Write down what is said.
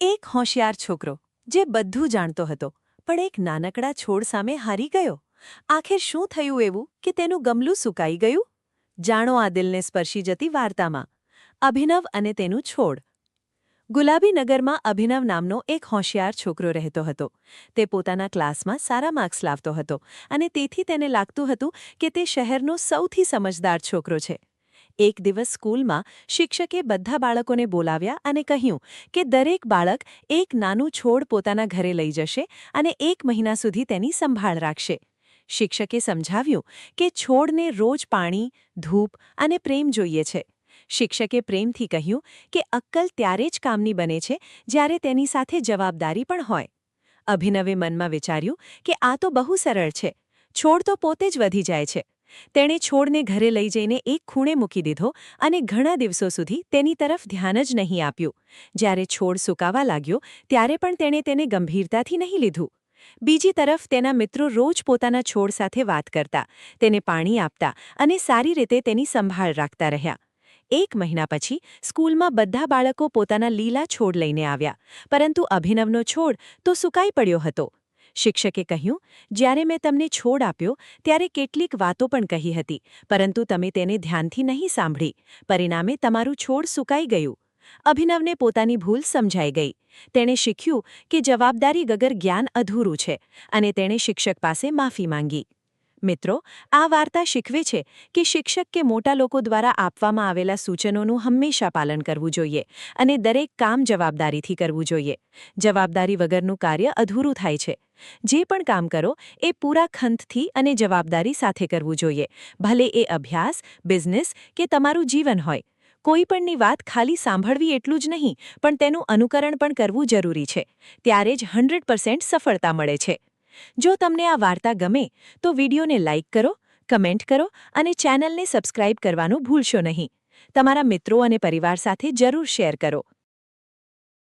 એક હોશિયાર છોકરો જે બધું જાણતો હતો પણ એક નાનકડા છોડ સામે હારી ગયો. આખિર શું થયું એવું કે તેનું ગમલું સુકાઈ ગયું? જાણો આ દિલને સ્પર્શી જતી વાર્તામાં. અભિનવ અને તેનું છોડ. ગુલાબી નગરમાં અભિનવ નામનો એક હોશિયાર છોકરો રહેતો હતો. તે પોતાના ક્લાસમાં સારા માર્ક્સ લાવતો હતો અને તેથી તેને લાગતું હતું કે તે શહેરનો સૌથી સમજદાર છોકરો છે. એક દિવસ સ્કૂલમાં શિક્ષકે બધા બાળકોને બોલાવ્યા અને કહ્યું કે દરેક બાળક એક નાનું છોડ પોતાના ઘરે લઈ જશે અને 1 મહિના સુધી તેની સંભાળ રાખશે. શિક્ષકે સમજાવ્યું કે છોડને રોજ પાણી, ધૂપ અને પ્રેમ જોઈએ છે. શિક્ષકે પ્રેમથી કહ્યું કે અક્કલ ત્યારે જ કામની બને છે જ્યારે તેની સાથે જવાબદારી પણ હોય. અભિનવે મનમાં વિચાર્યું કે આ તો બહુ સરળ છે. છોડ તો પોતે જ વધી જાય છે. તેણે છોડને ઘરે લઈ જઈને એક ખૂણે મૂકી દીધો અને ઘણા દિવસો સુધી તેની તરફ ધ્યાન જ નહીં આપ્યું. જ્યારે છોડ સુકાવા લાગ્યો ત્યારે પણ તેણે તેને ગંભીરતાથી નહીં લીધું. બીજી તરફ તેના મિત્રો રોજ પોતાના છોડ સાથે વાત કરતા, તેને પાણી આપતા અને સારી રીતે તેની સંભાળ રાખતા રહ્યા. 1 મહિના પછી સ્કૂલમાં બધા બાળકો પોતાના લીલા છોડ લઈને આવ્યા, પરંતુ અભિનવનો છોડ તો સુકાઈ પડ્યો હતો. શિક્ષકે કહ્યું, જ્યારે મેં તમને છોડ આપ્યો ત્યારે કેટલીક વાતો પણ કહી હતી, પરંતુ તમે તેને ધ્યાનથી નહીં સાંભળી. પરિણામે તમારું છોડ સુકાઈ ગયું. અભિનવને પોતાની ભૂલ સમજાઈ ગઈ. તેણે શીખ્યું કે જવાબદારી વગર જ્ઞાન અધૂરું છે અને તેણે શિક્ષક પાસે માફી માંગી. મિત્રો, આ વાર્તા શીખવે છે કે શિક્ષક કે મોટા લોકો દ્વારા આપવામાં આવેલા સૂચનોનું હંમેશા પાલન કરવું જોઈએ અને દરેક કામ જવાબદારીથી કરવું જોઈએ. જવાબદારી વગરનું કાર્ય અધૂરું થાય છે. જે પણ કામ કરો એ પૂરા ખંતથી અને જવાબદારી સાથે કરવું જોઈએ, ભલે એ અભ્યાસ, બિઝનેસ કે તમારું જીવન હોય. કોઈપણની વાત ખાલી સાંભળવી એટલું જ નહીં, પણ તેનું અનુકરણ પણ કરવું જરૂરી છે. ત્યારે જ 100% સફળતા મળે છે. જો તમને આ વાર્તા ગમે તો વિડીયોને લાઇક કરો, કમેન્ટ કરો અને ચેનલને સબસ્ક્રાઇબ કરવાનું ભૂલશો નહીં. તમારા મિત્રો અને પરિવાર સાથે જરૂર શેર કરો.